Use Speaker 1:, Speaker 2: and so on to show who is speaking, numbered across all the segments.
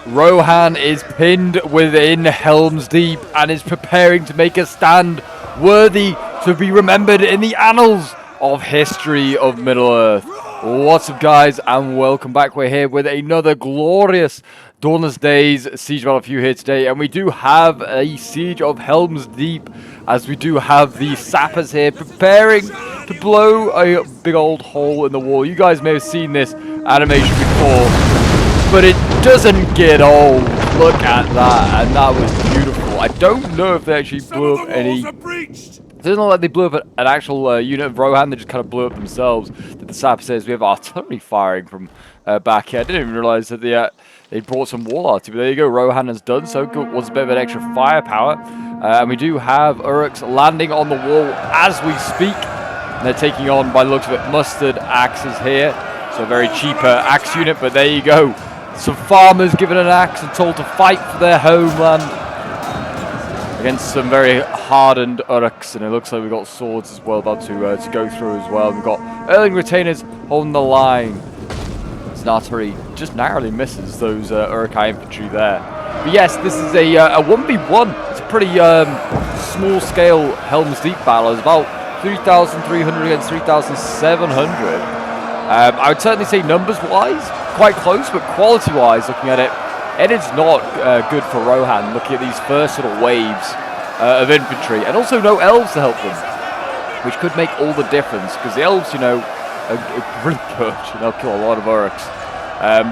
Speaker 1: Rohan is pinned within Helm's Deep and is preparing to make a stand worthy to be remembered in the annals of history of Middle-earth. What's up, guys, and welcome back. We're here with another glorious Dawnless Days siege battle for you here today, and we do have a siege of Helm's Deep, as we do have the sappers here preparing to blow a big old hole in the wall. You guys may have seen this animation before, but it doesn't get old. Look at that, and that was beautiful. I don't know if they actually blew up any. It doesn't look like they blew up an actual unit of Rohan. They just kind of blew up themselves. The sap says we have artillery firing from back here. I didn't even realize that they brought some wall artillery. But there you go. Rohan has done so. Was a bit of an extra firepower, and we do have Uruks landing on the wall as we speak. And they're taking on, by the looks of it, mustard axes here. So a very cheap axe unit. But there you go. Some farmers given an axe and told to fight for their homeland against some very hardened Uruks, and it looks like we've got swords as well about to go through as well. We've got Erling retainers holding the line. This artillery just narrowly misses those Urukai infantry there. But yes, this is a 1v1. It's a pretty small scale Helm's Deep battle. It's about 3,300 against 3,700. I would certainly say numbers wise quite close, but quality wise, looking at it, it is not good for Rohan, looking at these first sort of waves of infantry, and also no elves to help them, which could make all the difference, because the elves, you know, are really good, and they'll kill a lot of Uruks.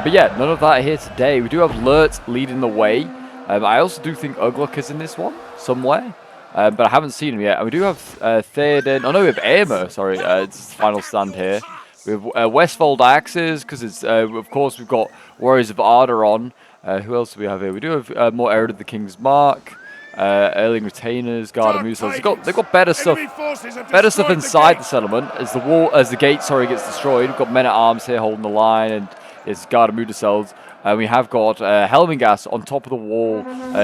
Speaker 1: But yeah, none of that here today. We do have Lurt leading the way. I also do think Ugluk is in this one somewhere, but I haven't seen him yet. And we do have Theoden. Oh no, we have Aemir, sorry, it's the final stand here. We have Westfold axes, because it's, of course, we've got Warriors of Arderon. Who else do we have here? We do have more Herald of the King's Mark, Erling retainers, Guard and Musels. They've got better stuff inside the settlement as the gate gets destroyed. We've got men at arms here holding the line, and it's Guard and Musels. We have got Helmingas on top of the wall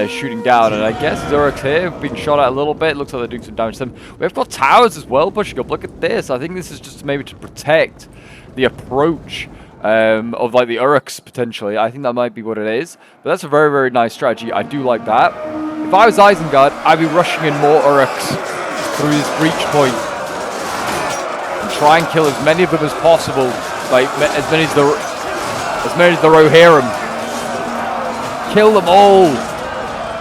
Speaker 1: shooting down, and I guess Uruks here have been shot at a little bit. Looks like they're doing some damage to them. We've got towers as well pushing up. Look at this. I think this is just maybe to protect the approach of like the Uruks potentially. I think that might be what it is, but that's a very, very nice strategy. I do like that. If I was Isengard, I'd be rushing in more Uruks through this breach point and try and kill as many of them as possible, like as many as the Rohirrim. Kill them all.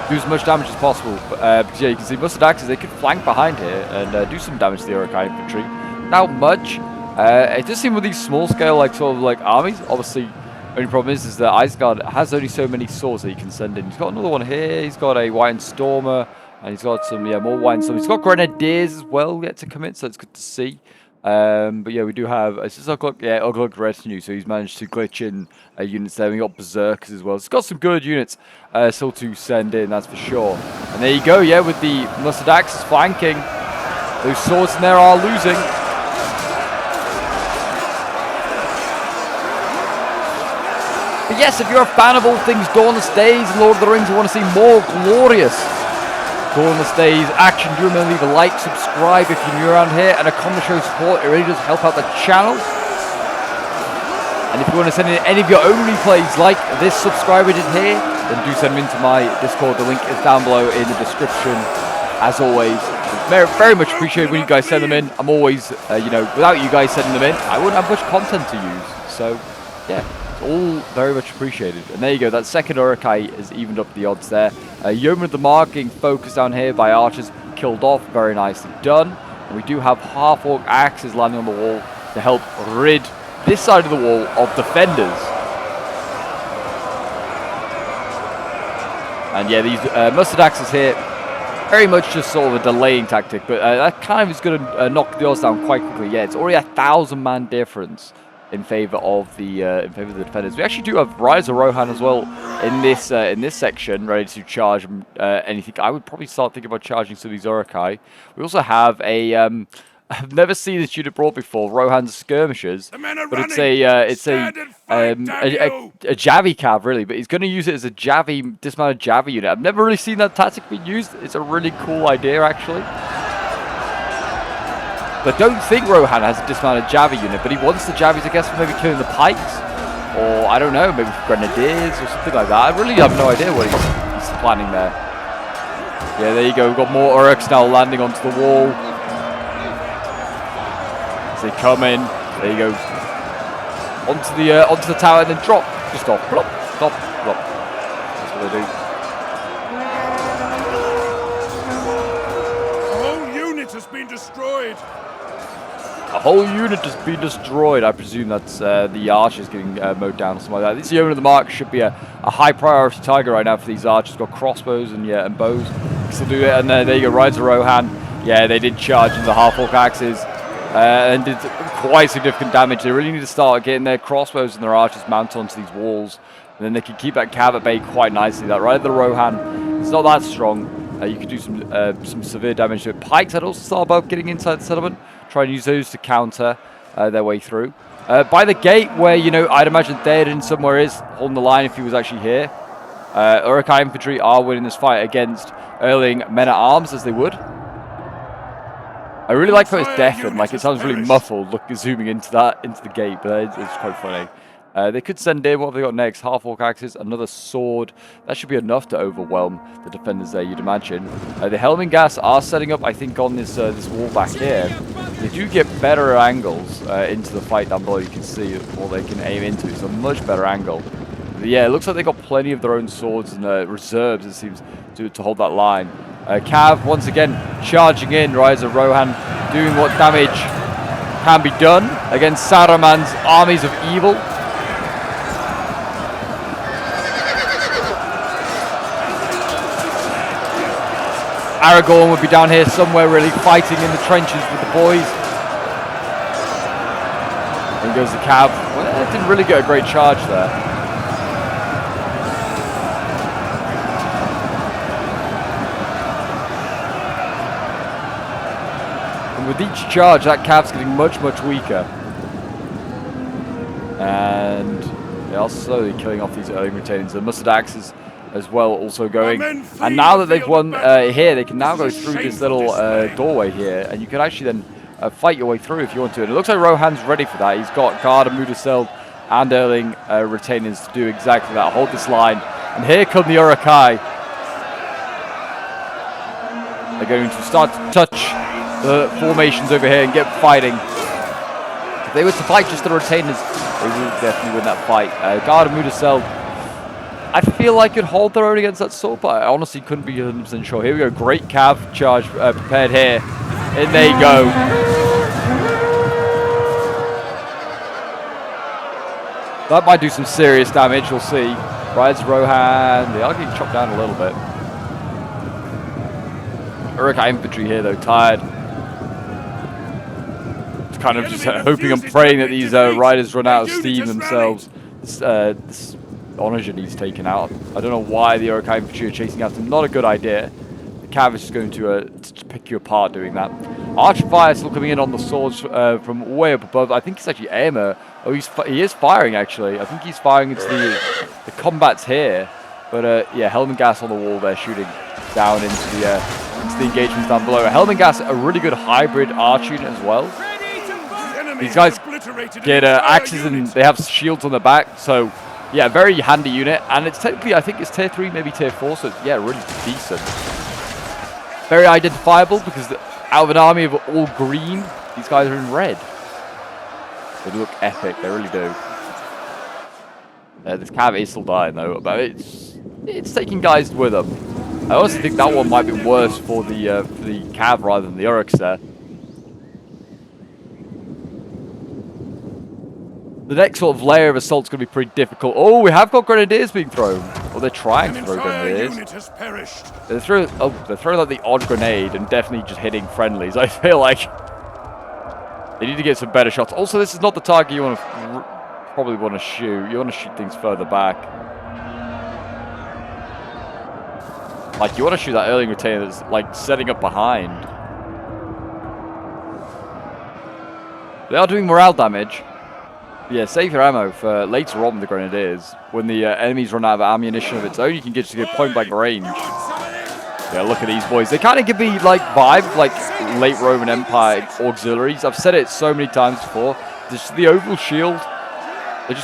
Speaker 1: Do as much damage as possible. Because yeah, you can see mustard axes, they could flank behind here and do some damage to the Urukai infantry. Not much. It does seem with these small scale armies, obviously only problem is that Isengard has only so many swords that he can send in. He's got another one here, he's got a White Stormer, and he's got some more White Stormers. He's got Grenadiers as well yet to come in, so it's good to see. But yeah, we do have it's just Ugluk retinue, so he's managed to glitch in units there. We got Berserkers as well. It's got some good units still to send in, that's for sure. And there you go, yeah, with the mustard axes flanking. Those swords in there are losing. But yes, if you're a fan of all things Dawnless Days and Lord of the Rings, you want to see more glorious Dawnless Days action, do remember to leave a like, subscribe if you're new around here, and a comment show support. It really does help out the channel. And if you want to send in any of your own replays like this subscriber did here, then do send them into my Discord. The link is down below in the description. As always, very, very much appreciated when you guys send them in. I'm always, without you guys sending them in, I wouldn't have much content to use. So, yeah. All very much appreciated. And there you go, that second Urukai has evened up the odds there. Yeoman of the Mark getting focused down here by archers, killed off, very nicely done. And we do have half-orc axes landing on the wall to help rid this side of the wall of defenders. And yeah, these mustard axes here, very much just sort of a delaying tactic, but that kind of is going to knock the odds down quite quickly. Yeah, it's already a 1,000-man difference in favor of the defenders. We actually do have Rise of Rohan as well in this section, ready to charge anything. I would probably start thinking about charging some of these Urukai. We also have a I've never seen this unit brought before, Rohan's skirmishers, but it's a Javi cav really, but he's going to use it as a Javi dismounted Javi unit. I've never really seen that tactic being used. It's a really cool idea actually. But don't think Rohan has a dismounted Javi unit, but he wants the Javis, I guess, for maybe killing the pikes. Or, I don't know, maybe grenadiers or something like that. I really have no idea what he's planning there. Yeah, there you go. We've got more Uruks now landing onto the wall. As they come in, there you go. Onto the tower and then drop. Just stop. Plop, stop, plop. That's what they do.
Speaker 2: Been destroyed.
Speaker 1: A whole unit has been destroyed. I presume that's the archers getting mowed down or something like that. This Yeoman of the Mark should be a high priority target right now for these archers. Got crossbows and bows. Still do it. And there you go, rides of Rohan. Yeah, they did charge into the half-orc axes and did quite significant damage. They really need to start getting their crossbows and their archers mounted onto these walls, and then they can keep that cav at bay quite nicely. That right of the Rohan, it's not that strong. You could do some severe damage to it. Pikes, I'd also start about getting inside the settlement. Try and use those to counter their way through. By the gate, where, I'd imagine Theoden somewhere is holding the line if he was actually here. Uruk-hai infantry are winning this fight against Erling men-at-arms, as they would. I really like how it's deafened. Like, it sounds really muffled, zooming into the gate, but it's quite funny. They could send in, what have they got next? Half-orc axes, another sword. That should be enough to overwhelm the defenders there, you'd imagine. The Helmingas are setting up, I think, on this wall back here. They do get better angles into the fight down below. You can see what they can aim into. It's a much better angle. But yeah, it looks like they've got plenty of their own swords and reserves, it seems, to hold that line. Cav, once again, charging in. Rise of Rohan doing what damage can be done against Saruman's armies of evil. Aragorn would be down here somewhere really fighting in the trenches with the boys. In goes the Cav. Well, didn't really get a great charge there. And with each charge, that Cav's getting much, much weaker. And they are slowly killing off these early retainers. The Mustard Axes as well also going, and now that they've won here, they can now go through this little doorway here, and you can actually then fight your way through if you want to. And it looks like Rohan's ready for that. He's got Guard and Mudaseld and Erling retainers to do exactly that. Hold this line, and here come the Uruk-hai. They're going to start to touch the formations over here and get fighting. If they were to fight just the retainers, they would definitely win that fight. Guard and Mudaseld, I feel like could hold their own against that sword, but I honestly couldn't be 100% sure. Here we go, great cav charge prepared here. And there you go. That might do some serious damage, we'll see. Rides Rohan, they are getting chopped down a little bit. Uruk-hai infantry here though, tired. It's kind of just hoping and praying that these riders run out of steam themselves. This Onager needs taken out. I don't know why the Uruk-hai infantry are chasing after him. Not a good idea. The cav is just going to pick you apart doing that. Archer fire still coming in on the swords from way up above. I think it's actually Aemir. Oh, he is firing actually. I think he's firing into the combats here. But yeah, Helm and Gas on the wall there, shooting down into the engagements down below. Helm and Gas, a really good hybrid archer unit as well. These guys get axes and they have shields on their back, so yeah, very handy unit, and it's technically, I think it's tier 3, maybe tier 4, so yeah, really decent. Very identifiable, because out of an army of all green, these guys are in red. They look epic, they really do. This cav is still dying though, but it's taking guys with them. I also think that one might be worse for the cav rather than the Uruks there. The next sort of layer of assault's going to be pretty difficult. Oh, we have got grenadiers being thrown. Well, they're trying to throw grenadiers. They're throwing like the odd grenade and definitely just hitting friendlies. I feel like they need to get some better shots. Also, this is not the target you want to probably want to shoot. You want to shoot things further back. Like, you want to shoot that early retainer that's like setting up behind. They are doing morale damage. Yeah, save your ammo for later on with the grenadiers. When the enemies run out of ammunition of its own, you can get to get point blank range. Yeah, look at these boys. They kind of give me like vibe of like late Roman Empire auxiliaries. I've said it so many times before. Just the oval shield. They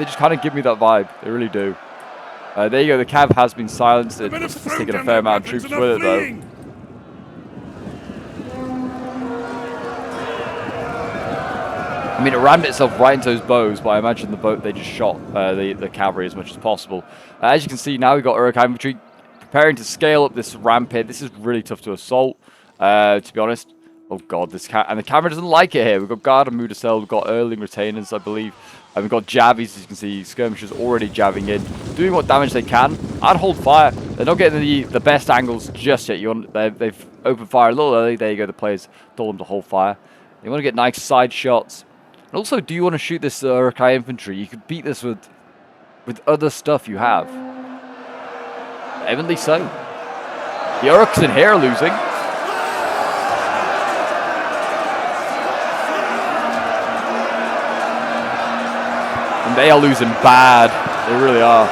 Speaker 1: just kind of give me that vibe. They really do. There you go. The Cav has been silenced. It's taken a fair amount of troops with it, though. I mean, it rammed itself right into those bows, but I imagine the boat they just shot the cavalry as much as possible. As you can see, now we've got Uruk infantry preparing to scale up this ramp here. This is really tough to assault, to be honest. Oh god, and the camera doesn't like it here. We've got Guard and Mudacel, we've got Erling retainers, I believe. And we've got Javies, as you can see, skirmishers already jabbing in, doing what damage they can. I'd hold fire. They're not getting the best angles just yet. They've opened fire a little early. There you go, the players told them to hold fire. You want to get nice side shots. And also, do you want to shoot this Uruk-hai infantry? You could beat this with other stuff you have. Evidently so. The Uruks in here are losing. And they are losing bad. They really are.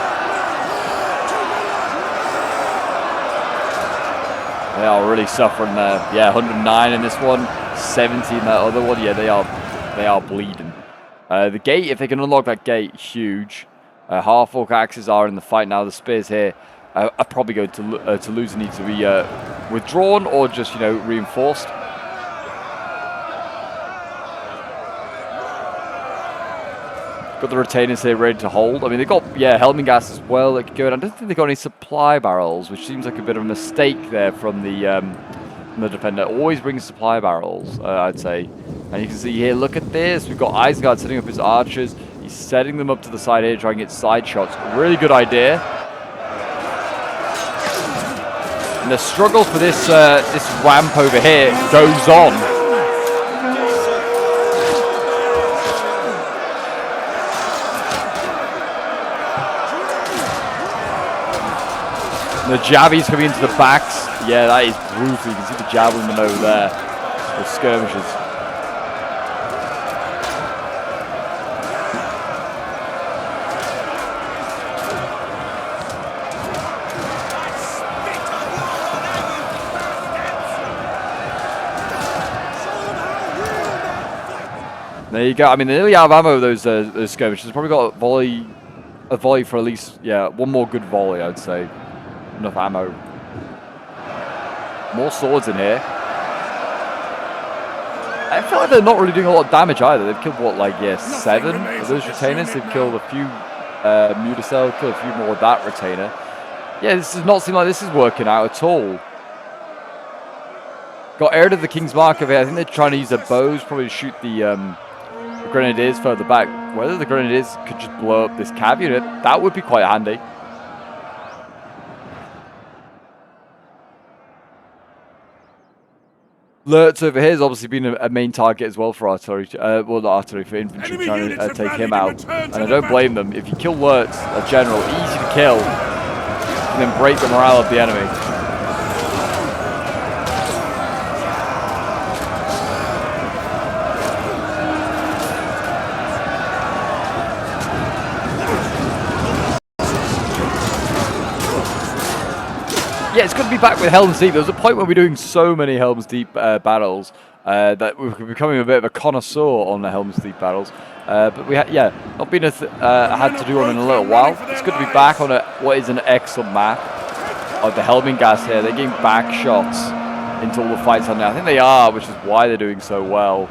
Speaker 1: They are really suffering there. Yeah, 109 in this one, 70 in that other one. Yeah, they are bleeding. The gate, if they can unlock that gate, huge. Half-orc axes are in the fight now. The spears here are probably going to lose and need to be withdrawn or just, reinforced. Got the retainers here ready to hold. I mean, they've got, helming gas as well that could go in. I don't think they've got any supply barrels, which seems like a bit of a mistake there from the defender. Always brings supply barrels, I'd say. And you can see here, look at this. We've got Isengard setting up his archers. He's setting them up to the side here, trying to get side shots. Really good idea. And the struggle for this ramp over here goes on. The Javies coming into the backs. Yeah, that is brutal. You can see the Javelin over there. The skirmishers. There you go. I mean, they're nearly out of ammo, those skirmishers. Probably got a volley for at least, one more good volley, I'd say. Enough ammo. More swords in here. I feel like they're not really doing a lot of damage either. They've killed, what, 7 of those retainers? They've killed a few Mudacel, killed a few more of that retainer. Yeah, this does not seem like this is working out at all. Got Heir of the King's Mark over here. I think they're trying to use their bows, probably to shoot the grenadiers further back. Whether the grenadiers could just blow up this cav unit, that would be quite handy. Lurtz over here has obviously been a main target as well for artillery. Well, not artillery, for infantry, trying to take him out. And I don't blame them. If you kill Lurtz, a general, easy to kill, and then break the morale of the enemy. Yeah, it's good to be back with Helm's Deep. There was a point where we were doing so many Helm's Deep battles that we were becoming a bit of a connoisseur on the Helm's Deep battles. But we had, not been had to do one in a little while. It's good to be back on what is an excellent map of the Helming gas here. They're getting back shots into all the fights on there. I think they are, which is why they're doing so well.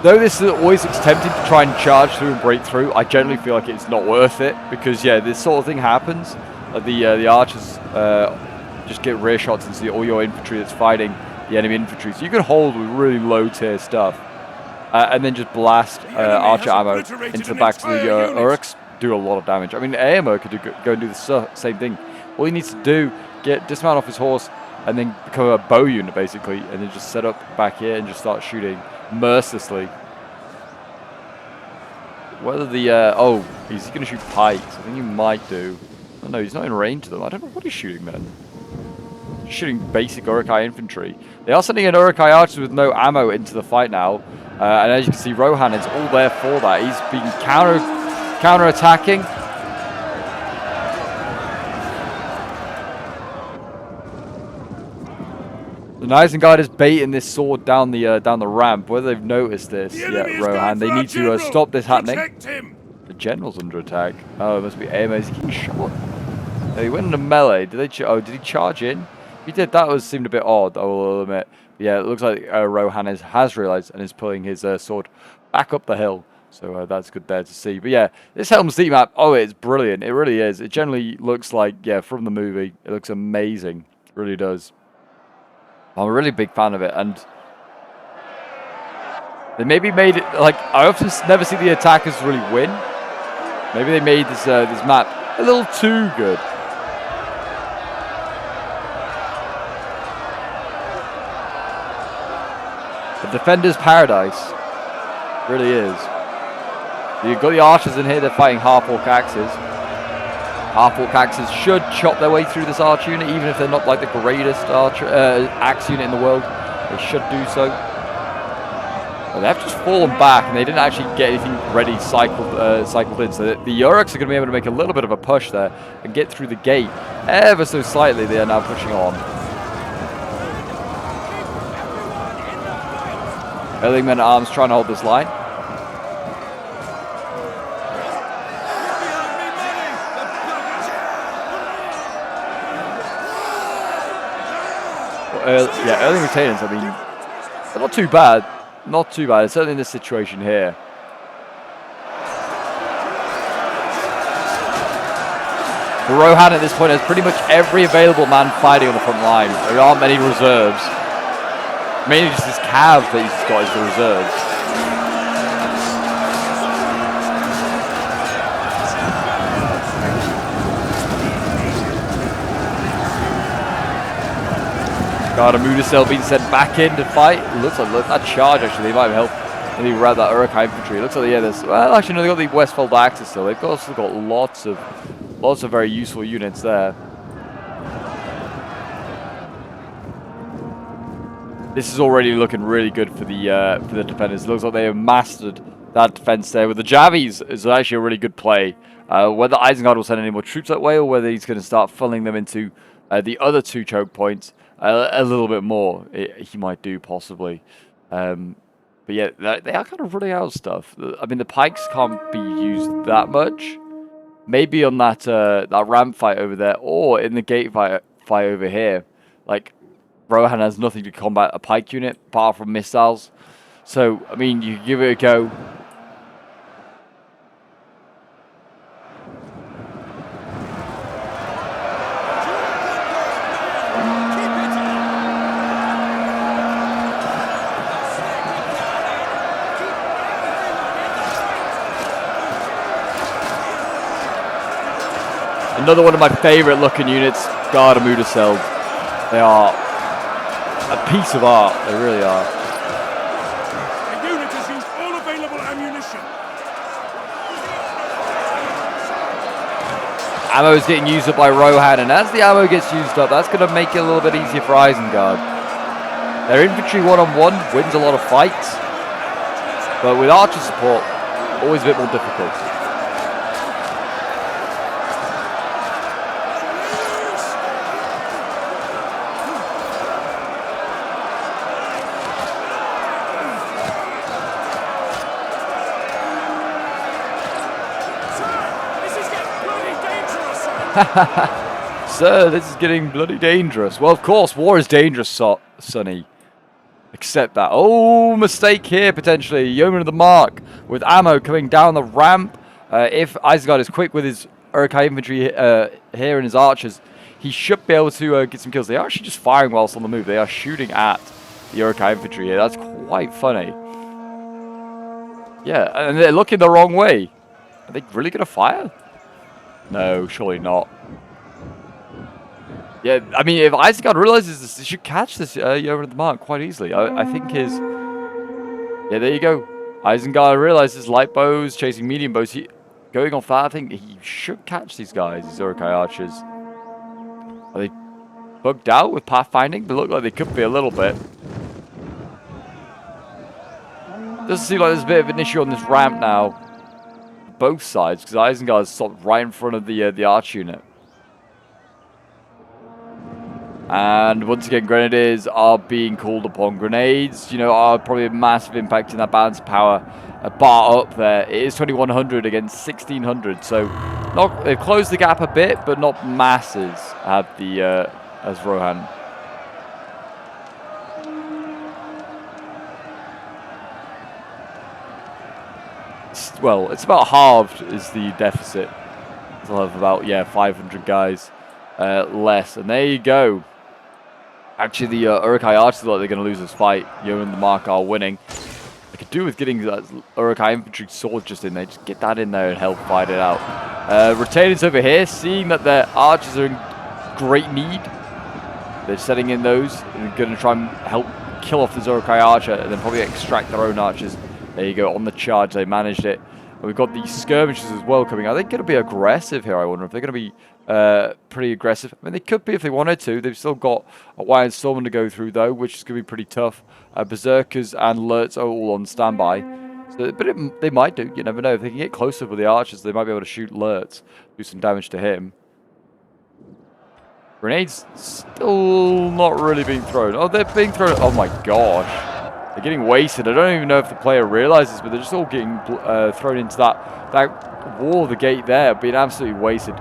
Speaker 1: Though this always looks tempting to try and charge through and break through, I generally feel like it's not worth it because this sort of thing happens. The archers just get rear shots into all your infantry that's fighting the enemy infantry. So you can hold with really low tier stuff and then just blast archer ammo into the backs of the Uruks. Do a lot of damage. I mean, AMO could go and do the same thing. All he needs to do, dismount off his horse and then become a bow unit basically, and then just set up back here and just start shooting mercilessly. Whether he's going to shoot pikes. I think he might do. Oh no, he's not in range of them. I don't know what he's shooting then. He's shooting basic Uruk-hai infantry. They are sending an Uruk-hai archers with no ammo into the fight now. And as you can see, Rohan is all there for that. He's been counter-attacking. The Isengard is baiting this sword down the ramp. Whether they've noticed this,
Speaker 2: The enemy is
Speaker 1: Rohan,
Speaker 2: going
Speaker 1: they
Speaker 2: for our
Speaker 1: need to
Speaker 2: general.
Speaker 1: stop this happening.
Speaker 2: Protect him.
Speaker 1: The general's under attack. Oh, it must be AMA's getting shot. No, he went into melee. Did they? Did he charge in? If he did, that seemed a bit odd, I will admit. But yeah, it looks like Rohan has realised and is pulling his sword back up the hill. So that's good there to see. But yeah, this Helm's Deep map, oh, it's brilliant. It really is. It generally looks like, yeah, from the movie, it looks amazing. It really does. I'm a really big fan of it, and they maybe made it, like, I often never see the attackers really win. Maybe they made this map a little too good. The defender's paradise. Really is. You've got the archers in here, they're fighting half-orc axes. Half-orc axes should chop their way through this arch unit, even if they're not like the greatest axe unit in the world. They should do so. But they have just fallen back, and they didn't actually get anything ready cycled in. So the Uruks are going to be able to make a little bit of a push there and get through the gate. Ever so slightly, they are now pushing on. Early men at arms trying to hold this line. Yeah, early retainers, I mean, they're not too bad. Not too bad, certainly in this situation here. The Rohan at this point has pretty much every available man fighting on the front line. There aren't many reserves. Mainly just his cav that he's got as the reserves. Gardamuda being sent back in to fight. It looks like that charge actually, they might have helped maybe grab that Urukai infantry. It looks like, yeah, there's, well, actually no, they've got the Westfold axes still. They've also got lots of very useful units there. This is already looking really good for the defenders. It looks like they have mastered that defense there. With the Javis is actually a really good play. Whether Isengard will send any more troops that way or whether he's going to start funneling them into the other two choke points a little bit more, he might do possibly. But yeah, they are kind of running out of stuff. I mean, the pikes can't be used that much. Maybe on that ramp fight over there, or in the gate fight over here. Like, Rohan has nothing to combat a pike unit apart from missiles. So, I mean, you give it a go. Another one of my favorite looking units, Gardamuda. They are a piece of art, they really are.
Speaker 2: The unit has used all available ammunition.
Speaker 1: Ammo is getting used up by Rohan, and as the ammo gets used up, that's going to make it a little bit easier for Isengard. Their infantry one-on-one wins a lot of fights, but with archer support, always a bit more difficult. Sir, this is getting bloody dangerous. Well, of course, war is dangerous, Sonny. Accept that. Oh, mistake here, potentially. Yeoman of the Mark with ammo coming down the ramp. If Isengard is quick with his Urukai infantry here and his archers, he should be able to get some kills. They are actually just firing whilst on the move. They are shooting at the Urukai infantry here. That's quite funny. Yeah, and they're looking the wrong way. Are they really going to fire? No, surely not. Yeah, I mean, if Isengard realizes this, he should catch this Yeoman of the Mark quite easily. I think his... Yeah, there you go. Isengard realizes light bows, chasing medium bows. Going off that, I think he should catch these guys, these Urukai archers. Are they bugged out with pathfinding? They look like they could be a little bit. Doesn't seem like there's a bit of an issue on this ramp now. Both sides, because Isengard is stopped right in front of the arch unit. And once again, grenadiers are being called upon. Grenades, you know, are probably a massive impact in that balance of power. A bar up there. It is 2100 against 1600, so they've closed the gap a bit, but not masses at the as Rohan. Well, it's about halved is the deficit. They'll have about 500 guys less, and there you go. Actually, the Uruk-hai archers look like they're going to lose this fight. Yeoman and the Mark are winning. I could do with getting that Uruk-hai infantry sword just in there. Just get that in there and help fight it out. Retainers over here, seeing that their archers are in great need. They're setting in those and going to try and help kill off this Uruk-hai archer and then probably extract their own archers. There you go, on the charge, they managed it. And we've got these skirmishes as well coming out. Are they going to be aggressive here, I wonder if they're going to be pretty aggressive. I mean, they could be if they wanted to. They've still got a Iron Storm to go through, though, which is going to be pretty tough. Berserkers and Lurts are all on standby. So, but they might do. You never know. If they can get closer with the archers, they might be able to shoot Lurts, do some damage to him. Grenades still not really being thrown. Oh, they're being thrown. Oh, my gosh. They're getting wasted. I don't even know if the player realizes, but they're just all getting thrown into that wall of the gate there, being absolutely wasted.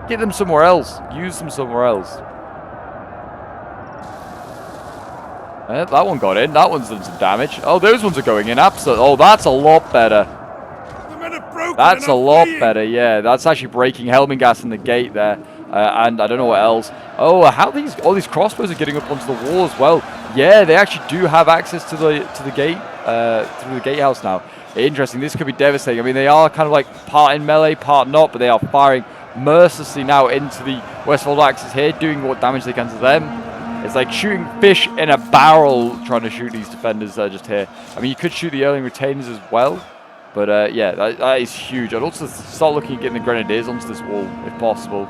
Speaker 1: Get them somewhere else. Use them somewhere else. That one got in. That one's done some damage. Oh, those ones are going in. Absolutely. Oh, that's a lot better. That's a lot better. Yeah, that's actually breaking Helm gas in the gate there. And I don't know what else. Oh, how all these crossbows are getting up onto the wall as well. Yeah, they actually do have access to the gate through the gatehouse now. Interesting. This could be devastating. I mean, they are kind of like part in melee, part not, but they are firing mercilessly now into the Westfold axes here, doing what damage they can to them. It's like shooting fish in a barrel, trying to shoot these defenders that are just here. I mean, you could shoot the Erling retainers as well, but yeah, that is huge. I'd also start looking at getting the grenadiers onto this wall if possible.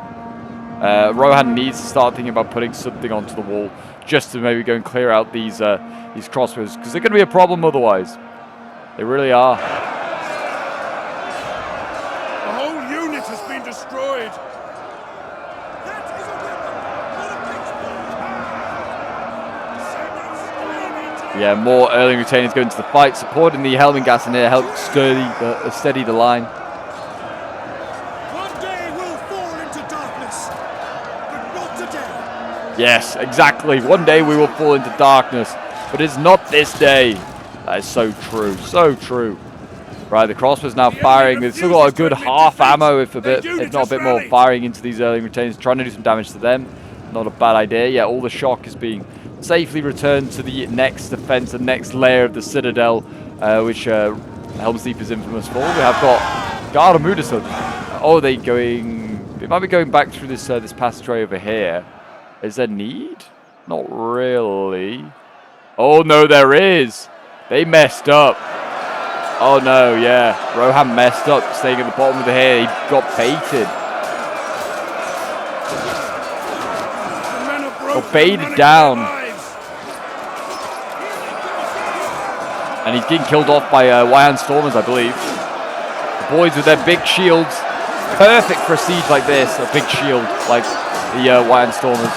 Speaker 1: Rohan needs to start thinking about putting something onto the wall just to maybe go and clear out these crossbows, because they're going to be a problem otherwise. They really are.
Speaker 2: The whole unit has been destroyed.
Speaker 1: Yeah, more Erling retainers going to the fight, supporting the Helm gas in here, help steady the line.
Speaker 2: One day we'll fall into darkness, but not today.
Speaker 1: Yes, exactly. One day we will fall into darkness, but it's not this day. That is so true, so true. Right, the crossbow's now firing. They've still got a good half ammo, if not a bit more, firing into these Erling retainers, trying to do some damage to them. Not a bad idea. Yeah, all the shock is being safely returned to the next defense, the next layer of the Citadel, which Helm's Deep is infamous for. We have got Guard Amudison. Oh, they might be going back through this this passageway over here. Is there need? Not really. Oh no, there is. They messed up. Oh no, yeah. Rohan messed up, staying at the bottom of the hill. He got baited. Got baited down. And he's getting killed off by Wyand Stormers, I believe. The boys with their big shields. Perfect for a siege like this. A big shield like the Wyand Stormers.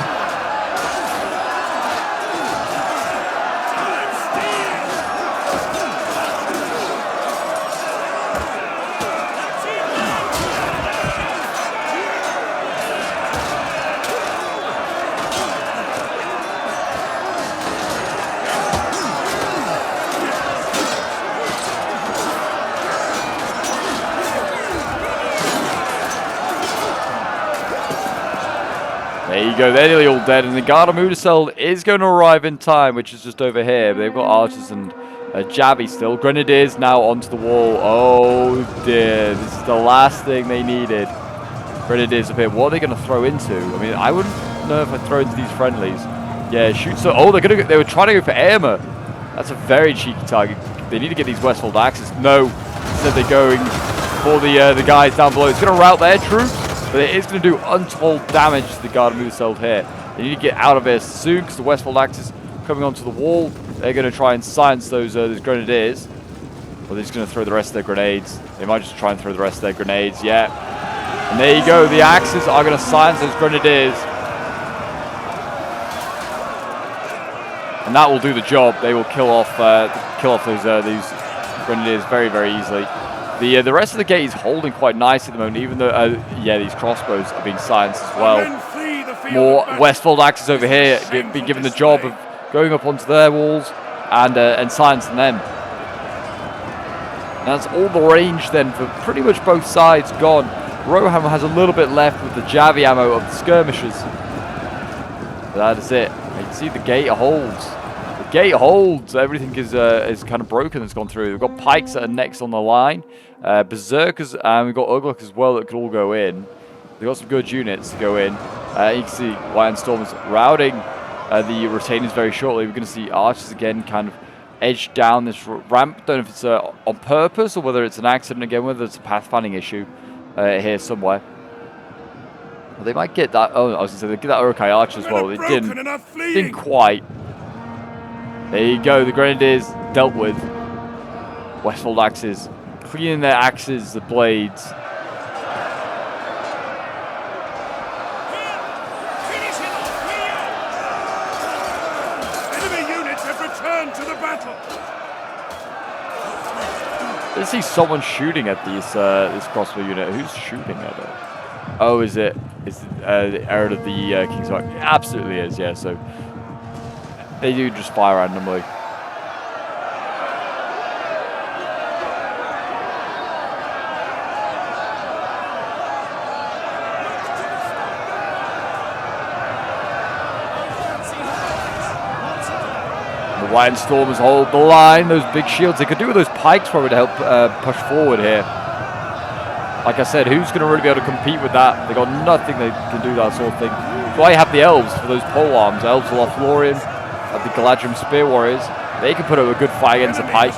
Speaker 1: There you go, they're nearly all dead, and the Guard Amudicel is going to arrive in time, which is just over here. They've got archers and Javi still. Grenadiers now onto the wall. Oh dear, this is the last thing they needed. Grenadiers up here. What are they going to throw into? I mean, I wouldn't know if I throw into these friendlies. Yeah, shoot. So, oh, they were trying to go for armor. That's a very cheeky target. They need to get these Westfold axes. No, instead they're going for the guys down below. It's going to rout their troops. But it is going to do untold damage to the Guard Amudicel here. They need to get out of here soon because the Westfold axes coming onto the wall. They're going to try and silence those grenadiers. Or they're just going to throw the rest of their grenades. They might just try and throw the rest of their grenades. Yeah. And there you go. The axes are going to silence those grenadiers. And that will do the job. They will kill off these grenadiers very, very easily. The rest of the gate is holding quite nicely at the moment, even though yeah, these crossbows are being silenced as well. More Westfold axes over here being given the job of going up onto their walls and silencing them. And that's all the range then for pretty much both sides gone. Rohan has a little bit left with the Javi ammo of the skirmishers. But that is it. You can see the gate holds. The gate holds. Everything is kind of broken that's gone through. We've got pikes that are next on the line. Berserkers, and we've got Ugluk as well that could all go in. They've got some good units to go in. You can see Iron Storm is routing the retainers very shortly. We're going to see archers again kind of edge down this ramp. Don't know if it's on purpose or whether it's an accident again, whether it's a pathfinding issue here somewhere. Well, they might get that. Oh, I was going to say they get that Urukai archer as well. It didn't quite. There you go. The grenadiers dealt with. Westfold axes, cleaning their axes, the blades. I see someone shooting at this crossbow unit. Who's shooting at it? Oh, is it? Is it the Herald of the King's Guard? It absolutely is, yeah. So they do just fire randomly. The Iron Stormers hold the line. Those big shields. They could do with those pikes probably to help push forward here. Like I said, who's going to really be able to compete with that? They got nothing they can do that sort of thing. So I have the elves for those pole arms. Elves of Lothlorien, the Galadrim Spear Warriors. They can put up a good fight against the pikes.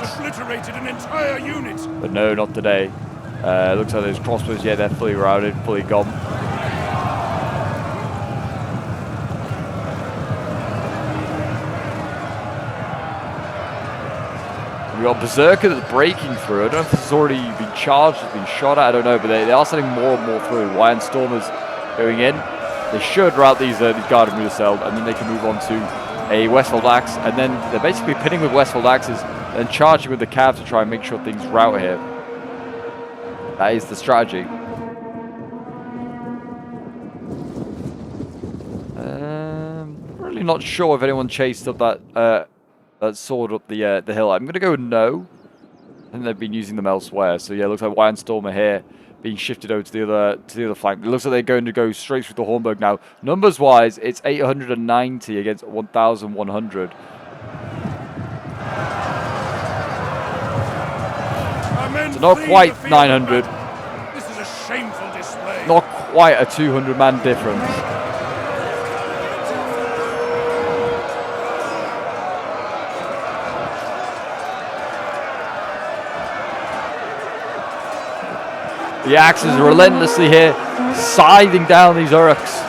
Speaker 1: But no, not today. Looks like those crossbows, yeah, they're fully routed, fully gone. We've got Berserker that's breaking through. I don't know if this has already been charged, it's been shot at, I don't know, but they are sending more and more through. Iron Stormers going in. They should route these guarded mover cell, and then they can move on to a Westfold axe, and then they're basically pitting with Westfold axes and charging with the Cav to try and make sure things route here. That is the strategy. Really not sure if anyone chased up that sword up the hill. I'm going to go no. I think they've been using them elsewhere. So yeah, it looks like Iron Stormer here being shifted over to the other flank. It looks like they're going to go straight through the Hornburg now. Numbers wise, it's 890 against 1,100. So not quite 900.
Speaker 2: This is a shameful display.
Speaker 1: Not quite a 200-man difference. The axes are relentlessly here, scything down these Uruks.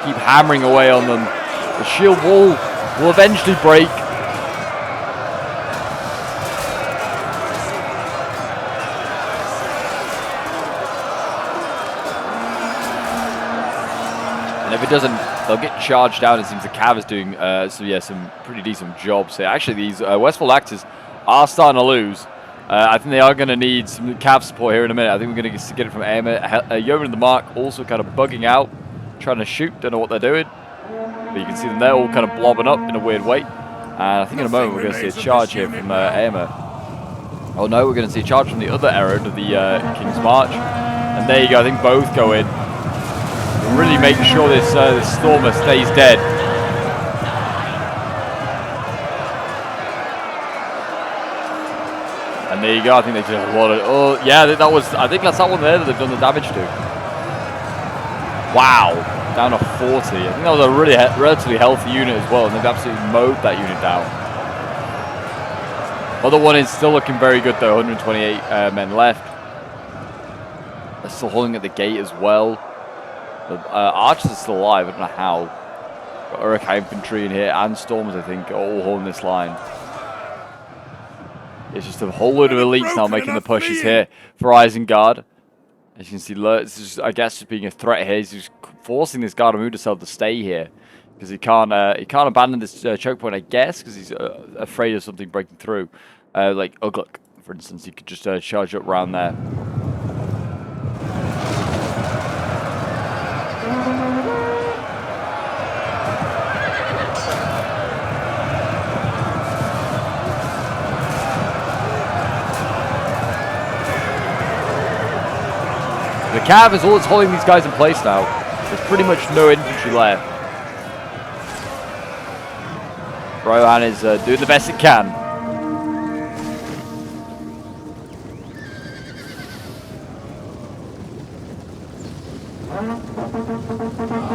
Speaker 1: Keep hammering away on them. The shield wall will eventually break. And if it doesn't, they'll get charged down. It seems the Cav is doing so yeah, some pretty decent jobs here. Actually, these Westfold axes are starting to lose. I think they are going to need some Cav support here in a minute. I think we're going to get it from Yeoman in the Mark, also kind of bugging out, trying to shoot. Don't know what they're doing. But you can see them, they're all kind of blobbing up in a weird way. And I think in a moment we're going to see a charge here from Aemir. Oh no, we're going to see a charge from the other Errand of the King's March. And there you go, I think both go in. Really making sure this Stormer stays dead. And there you go. I think they did a lot of. Oh yeah, that was. I think that's that one there that they've done the damage to. Wow, down to 40. I think that was a really relatively healthy unit as well, and they've absolutely mowed that unit down. Other one is still looking very good though. 128 men left. They're still holding at the gate as well. The archers are still alive, I don't know how. Got Urukai infantry in here and stormers, I think, all holding this line. It's just a whole load of elites now making the pushes here for Isengard. As you can see, this is, I guess, just being a threat here. He's just forcing this Gardamuda to stay here because he can't abandon this choke point, I guess, because he's afraid of something breaking through. Like Ugluk, for instance, he could just charge up around there. The Cav is all that's holding these guys in place now. There's pretty much no infantry left. Rohan is doing the best it can.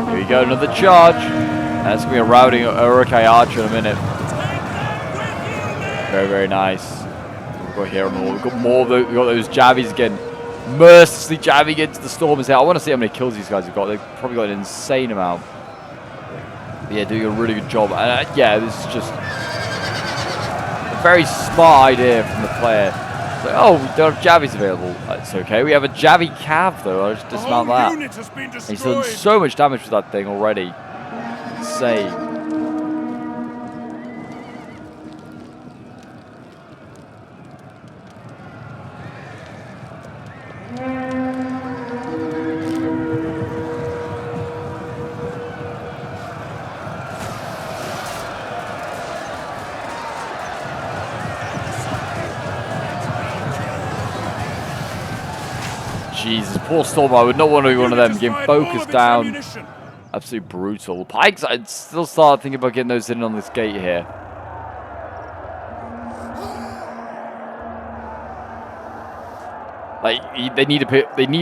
Speaker 1: Here we go, another charge. That's going to be a routing Urukai Archer in a minute. Very, very nice. We've got here more. We've got more of those, we've got those Javies again. Mercilessly jabbing into the stormers here. I want to see how many kills these guys have got. They've probably got an insane amount. But yeah, doing a really good job. And yeah, this is just a very smart idea from the player. Like, oh, we don't have Javies available. That's okay. We have a Javi Cav though. I'll just dismount that. He's done so much damage with that thing already. Insane. Jesus, poor Storm. I would not want to be one of them. Getting focused down. Absolutely brutal. Pikes, I'd still start thinking about getting those in on this gate here. Like, they need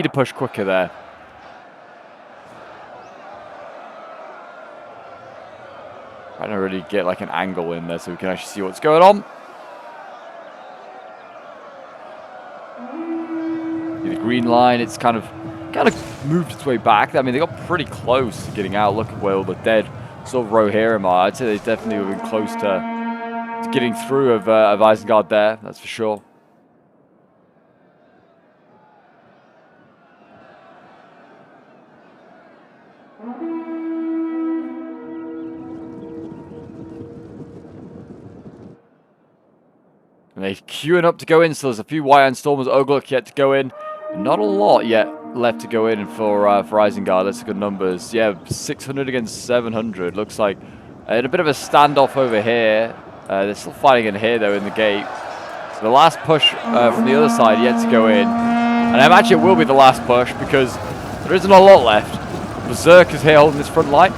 Speaker 1: to push quicker there. Trying to really get like an angle in there so we can actually see what's going on. The green line, it's kind of moved its way back. I mean, they got pretty close to getting out. Look at where all the dead sort of Rohirrim are. I'd say they definitely would have been close to getting through of Isengard there, that's for sure. And they're queuing up to go in, so there's a few White Iron Stormers, Ugluk yet to go in. Not a lot yet left to go in for Isengard. That's good numbers. Yeah, 600 against 700. Looks like in a bit of a standoff over here. They're still fighting in here, though, in the gate. So the last push from the other side yet to go in. And I imagine it will be the last push because there isn't a lot left. Berserker's here holding this front line.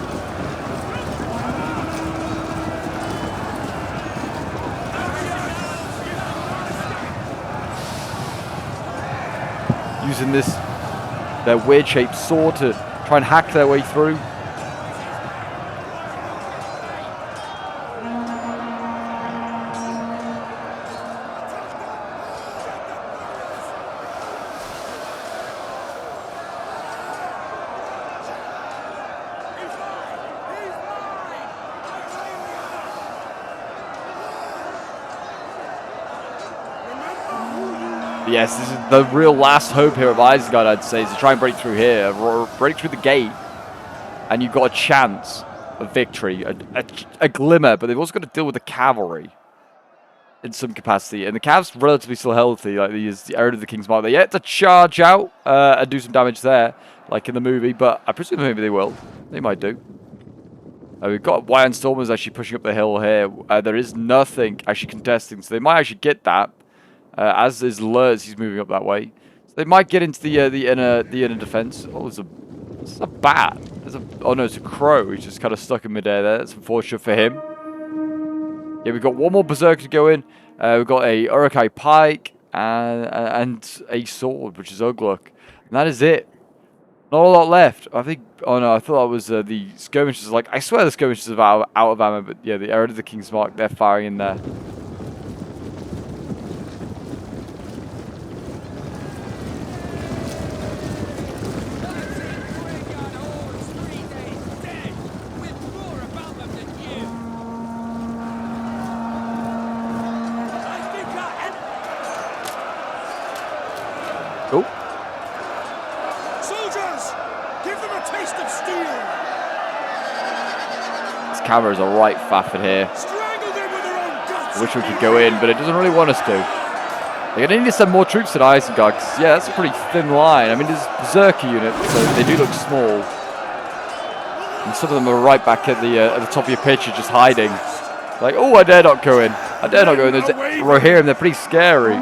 Speaker 1: Using their weird shaped sword to try and hack their way through. Yes, this is the real last hope here of Isengard, I'd say, is to try and break through here, break through the gate, and you've got a chance of victory, a glimmer, but they've also got to deal with the cavalry in some capacity, and the Cavs relatively still healthy, like the Heir of the King's Mark. They yet to charge out and do some damage there, like in the movie, but I presume maybe they will. They might do. We've got White Iron Stormers actually pushing up the hill here. There is nothing actually contesting, so they might actually get that. As is Lurz, he's moving up that way. So they might get into the inner defense. Oh, it's a bat. Oh no, it's a crow. He's just kind of stuck in midair there. That's unfortunate for him. Yeah, we've got one more Berserker to go in. We've got a Urukai Pike and a sword, which is Ugluk. And that is it. Not a lot left. I think. Oh no, I thought that was the skirmishers. Like, I swear the skirmishers are out of ammo, but yeah, the Heir of the King's Mark, they're firing in there. camera is a right faffing here.
Speaker 2: Strangled him with their own guts.
Speaker 1: I wish we could go in, but it doesn't really want us to. They're going to need to send more troops to the Isengard, 'cause, yeah, that's a pretty thin line. I mean, there's Berserker units, so they do look small. And some of them are right back at the top of your picture, just hiding. Like, oh, I dare not go in. I dare not go in. There's Rohan, they're pretty scary.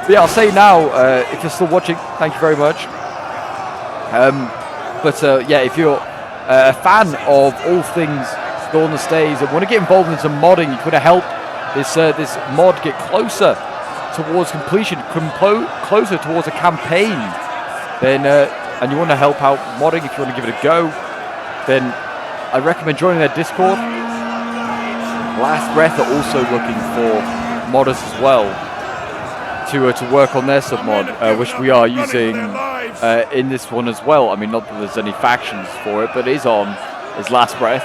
Speaker 1: But yeah, I'll say now, if you're still watching, thank you very much. Yeah, if you're a fan of all things Dawnless Days and want to get involved in some modding, you want to help this mod get closer towards completion, closer towards a campaign, then and you want to help out modding, if you want to give it a go, then I recommend joining their Discord. Last Breath are also looking for modders as well to work on their submod, which we are using in this one as well. I mean, not that there's any factions for it, but it is on is Last Breath.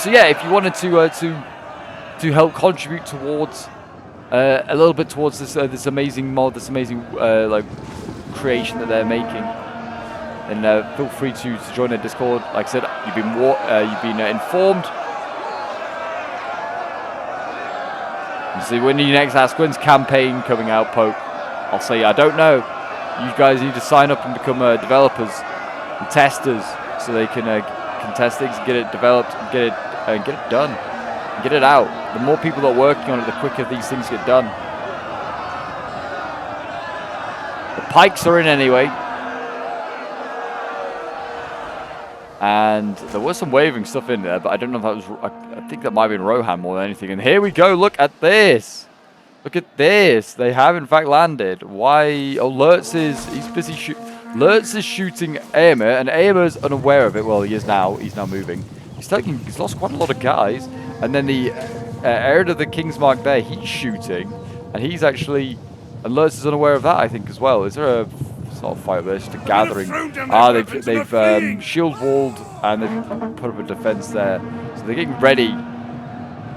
Speaker 1: So yeah, if you wanted to help contribute towards a little bit towards this amazing mod, this amazing like creation that they're making, and feel free to join their Discord. Like I said, you've been informed. So when your next Ask Wins campaign coming out, Pope, I'll say I don't know. You guys need to sign up and become developers and testers, so they can test things, and get it developed, and get it done, and get it out. The more people that are working on it, the quicker these things get done. The pikes are in anyway, and there was some waving stuff in there, but I don't know if that was. I think that might have been Rohan more than anything. And here we go. Look at this. Look at this. They have in fact landed. Why? Oh, he's busy shooting. Lurtz is shooting Aemir, and Aemir's unaware of it. Well, he is now. He's now moving. He's lost quite a lot of guys. And then the heir of the King's Mark there, he's shooting, and he's actually. And Lurtz is unaware of that, I think, as well. Is there a? It's not a fight there. It's just a gathering. They've shield walled and they've put up a defense there, so they're getting ready.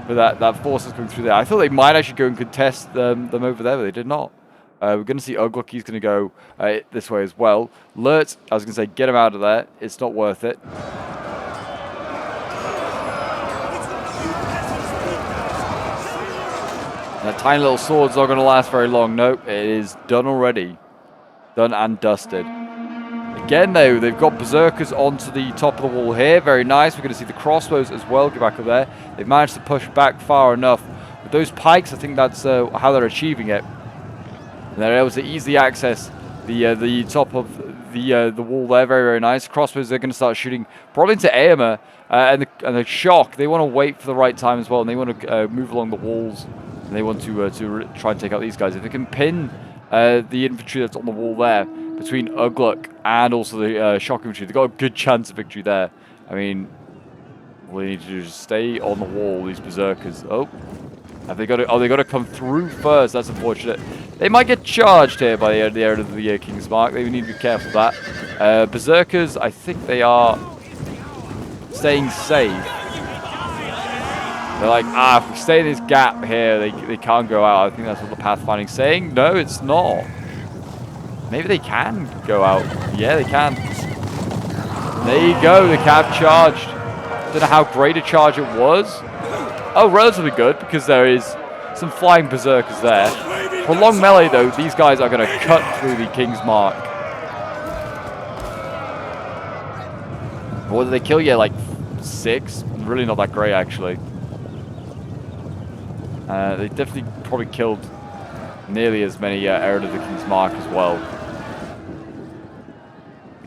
Speaker 1: But that force is coming through there. I thought they might actually go and contest them over there, but they did not. We're going to see Ugluk. He's going to go this way as well. Lurtz, I was going to say, get him out of there. It's not worth it. And that tiny little sword's not going to last very long. Nope, it is done already. Done and dusted. Again, though, they've got Berserkers onto the top of the wall here. Very nice. We're going to see the crossbows as well. Get back up there. They've managed to push back far enough. With those pikes, I think that's how they're achieving it. And they're able to easily access the top of the wall there. Very, very nice. Crossbows, they're going to start shooting probably into Aemir. And the shock, they want to wait for the right time as well. And they want to move along the walls. And they want to try and take out these guys. If they can pin the infantry that's on the wall there, between Ugluk and also the shock infantry, they've got a good chance of victory there. I mean, all they need to do is stay on the wall, these Berserkers. Oh, have they got to? Oh, they got to come through first. That's unfortunate. They might get charged here by the heir of the King's Mark. They need to be careful of that. Berserkers, I think they are staying safe. They're like, if we stay in this gap here, they can't go out. I think that's what the pathfinding's saying. No, it's not. Maybe they can go out. Yeah, they can. There you go. The cab charged. Don't know how great a charge it was. Oh, relatively good, because there is some flying Berserkers there. For long melee, though, these guys are going to cut through the King's Mark. What did they kill? Yeah, like 6. Really not that great, actually. They definitely probably killed nearly as many heir of the King's Mark as well.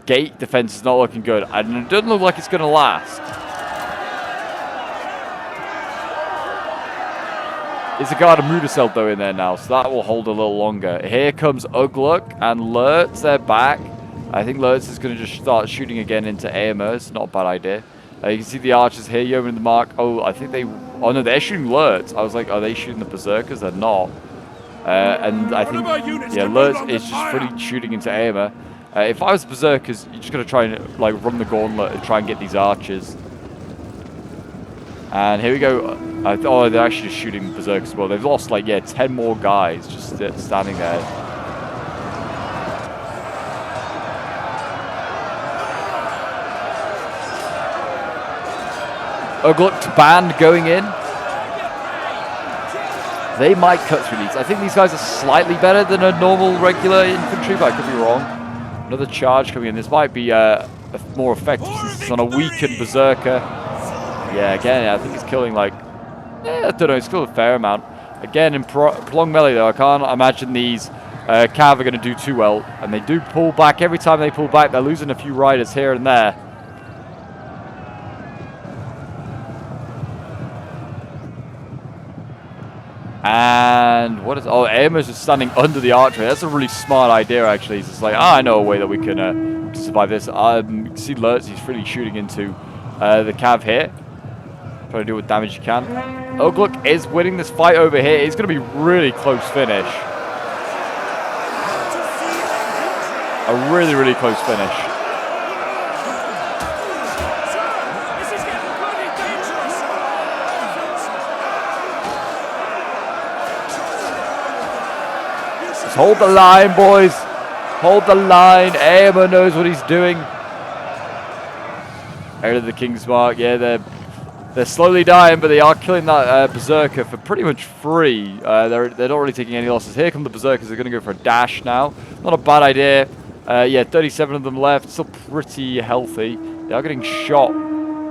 Speaker 1: Gate defense is not looking good, and it doesn't look like it's going to last. Isengard and Mudacell though in there now, so that will hold a little longer. Here comes Ugluk and Lurtz, they're back. I think Lurtz is going to just start shooting again into Aemir. It's not a bad idea. You can see the archers here, Yeoman in the Mark. Oh, I think they... Oh no, they're shooting Lurtz. I was like, are they shooting the Berserkers? They're not. And I think... Yeah, Lurtz is just fully shooting into Aemir. If I was Berserkers, you're just going to try and like run the gauntlet and try and get these archers. And here we go. Oh, they're actually just shooting Berserkers as well. They've lost like, 10 more guys just standing there. Ugluck's band going in. They might cut through these. I think these guys are slightly better than a normal regular infantry, but I could be wrong. Another charge coming in. This might be more effective since it's on a weakened Berserker. Yeah, again, I think he's killing like, I don't know, it's still a fair amount. Again, in prolonged melee though, I can't imagine these Cav are going to do too well. And they do pull back. Every time they pull back, they're losing a few riders here and there. And what is... Oh, Aemer's just standing under the archway. That's a really smart idea, actually. He's just like, I know a way that we can survive this. You can see Lurtz, he's freely shooting into the Cav here. Trying to do what damage you can. Ugluck is winning this fight over here. It's going to be really close finish. A really, really close finish. Just hold the line, boys. Hold the line. Aemer knows what he's doing. Heir of the King's Mark. Yeah, they're slowly dying, but they are killing that Berserker for pretty much free. They're not really taking any losses. Here come the Berserkers. They're going to go for a dash now. Not a bad idea. Yeah, 37 of them left. Still pretty healthy. They are getting shot.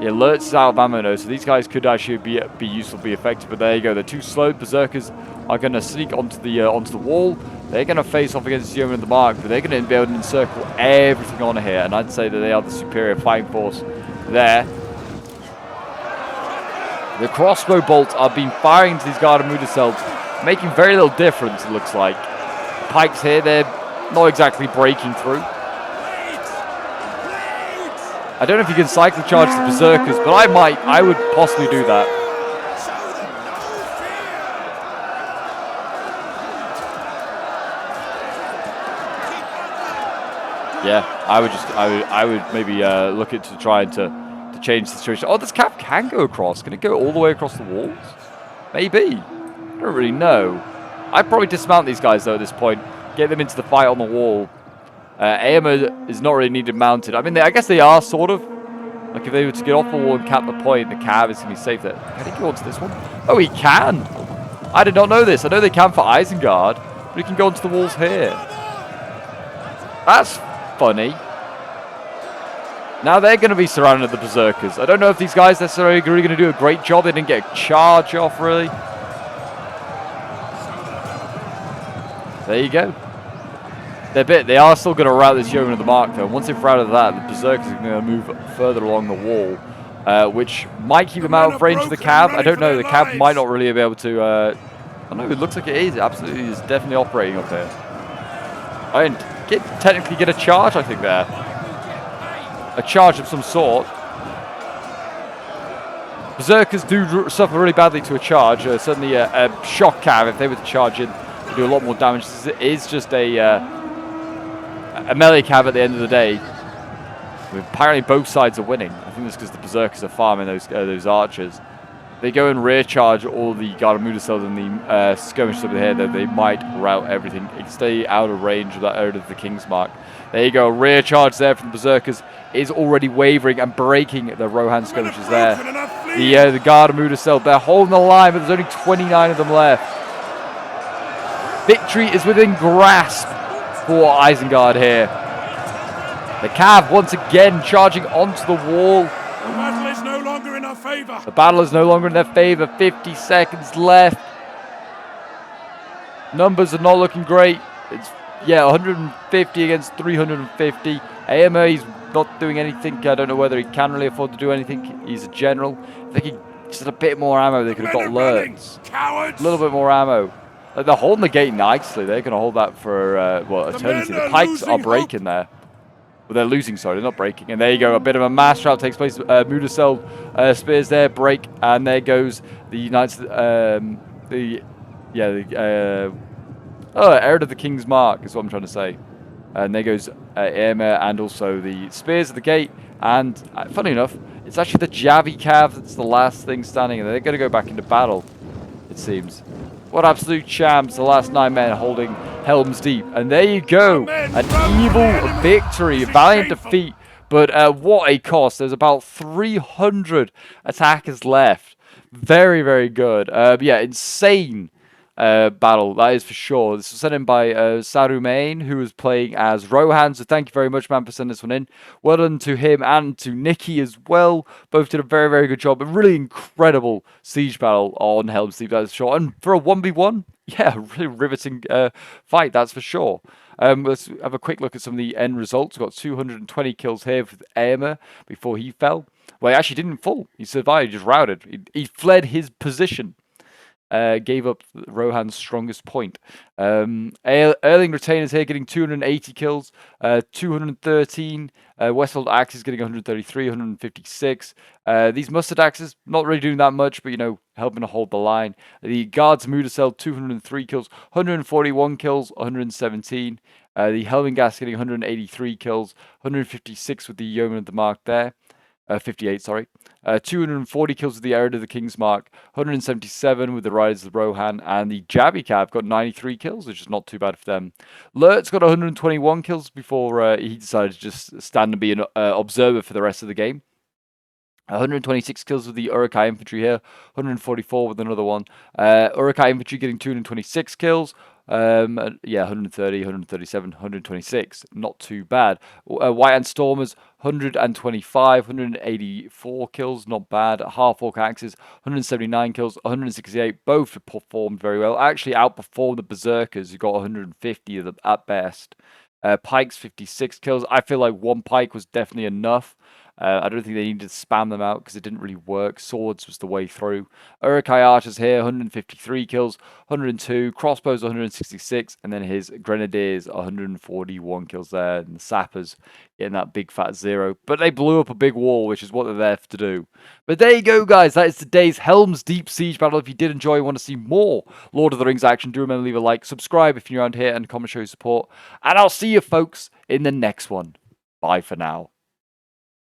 Speaker 1: Yeah, Lurtz is out of ammo though, so these guys could actually be useful, be effective. But there you go. They're too slow. Berserkers are going to sneak onto the wall. They're going to face off against the Yeoman of the Mark, but they're going to be able to encircle everything on here. And I'd say that they are the superior fighting force there. The crossbow bolts are being firing into these Guard of Mudaseld, making very little difference, it looks like. The pikes here, they're not exactly breaking through. I don't know if you can cycle charge the Berserkers, but I would possibly do that. Yeah, I would maybe look at to try to change the situation. Oh, this Cav can go across. Can it go all the way across the walls? Maybe. I don't really know. I'd probably dismount these guys though at this point. Get them into the fight on the wall. Aemer is not really needed mounted. I mean, I guess they are sort of. Like if they were to get off the wall and cap the point, the Cav is going to be safe there. Can he go onto this one? Oh, he can. I did not know this. I know they can for Isengard, but he can go onto the walls here. That's funny. Now they're going to be surrounded at the Berserkers. I don't know if these guys necessarily are really going to do a great job. They didn't get a charge off, really. There you go. They are still going to rout this Yeoman of the Mark, though. Once they've routed that, the Berserkers are going to move further along the wall, which might keep them out of range of the Cav. I don't know. The Cav might not really be able to... I don't know. It looks like it is. Absolutely is definitely operating up here. I mean, technically get a charge, I think, there. A charge of some sort. Berserkers do suffer really badly to a charge. Certainly a shock Cav, if they were to charge in, would do a lot more damage. It is just a melee Cav at the end of the day. Apparently both sides are winning. I think that's because the Berserkers are farming those archers. They go and rear charge all the Guard of Mudaseld and the skirmish over here, though they might rout everything. Stay out of range of that Heir of the King's Mark. There you go, rear charge there from the Berserkers is already wavering and breaking the Rohan skirmishes there. The Guard of Mudaseld, they're holding the line, but there's only 29 of them left. Victory is within grasp for Isengard here. The Cav once again charging onto the wall.
Speaker 2: The battle is no longer in our favor.
Speaker 1: The battle is no longer in their favor. 50 seconds left. Numbers are not looking great. It's 150 against 350. Aemer, he's not doing anything. I don't know whether he can really afford to do anything. He's a general. I think he just had a bit more ammo. They could have got Lurtz. A little bit more ammo. Like they're holding the gate nicely. They're going to hold that for eternity. The pikes are breaking there. Well, they're losing, sorry, they're not breaking. And there you go, a bit of a mass rout takes place. Mudaseld spears there, break, and there goes the Knights, Heir of the King's Mark is what I'm trying to say. And there goes Aemer and also the spears of the gate. And funny enough, it's actually the Javi Cav that's the last thing standing, and they're going to go back into battle, it seems. What absolute champs, the last 9 men holding Helms deep. And there you go, an evil victory, a valiant defeat But what a cost. There's about 300 attackers left. Very, very good. Yeah, insane battle, that is for sure. This was sent in by Sarumain, who was playing as Rohan, so thank you very much, man, for sending this one in. Well done to him and to Nikki as well. Both did a very, very good job. A really incredible siege battle on Helm's Deep, that is for sure. And for a 1v1, yeah, really riveting fight, that's for sure. Let's have a quick look at some of the end results. We've got 220 kills here with Aemir before he fell. Well, he actually didn't fall. He survived, he just routed. He fled his position. Gave up Rohan's strongest point. Erling Retainers here getting 280 kills, 213. Westfold Axes getting 133, 156. These Mustard Axes not really doing that much, but helping to hold the line. The Guards Mudacell 203 kills, 141 kills, 117. The Helmingas getting 183 kills, 156 with the Yeoman of the Mark there. 58, sorry. 240 kills with the Arid of the King's Mark, 177 with the Riders of Rohan, and the Jabby Cab got 93 kills, which is not too bad for them. Lurt's got 121 kills before he decided to just stand and be an observer for the rest of the game. 126 kills with the Uruk-hai Infantry here, 144 with another one. Uruk-hai Infantry getting 226 kills. Yeah, 130, 137, 126. Not too bad. White Hand Stormers, 125, 184 kills. Not bad. Half Orc Axes, 179 kills, 168. Both performed very well. Actually outperformed the Berserkers, who got 150 at best. Pikes, 56 kills. I feel like one Pike was definitely enough. I don't think they needed to spam them out because it didn't really work. Swords was the way through. Uruk-hai Archers here, 153 kills, 102. Crossbows, 166. And then his Grenadiers, 141 kills there. And the Sappers getting that big fat 0. But they blew up a big wall, which is what they're there to do. But there you go, guys. That is today's Helm's Deep Siege battle. If you did enjoy and want to see more Lord of the Rings action, do remember to leave a like, subscribe if you're around here, and comment show your support. And I'll see you, folks, in the next one. Bye for now.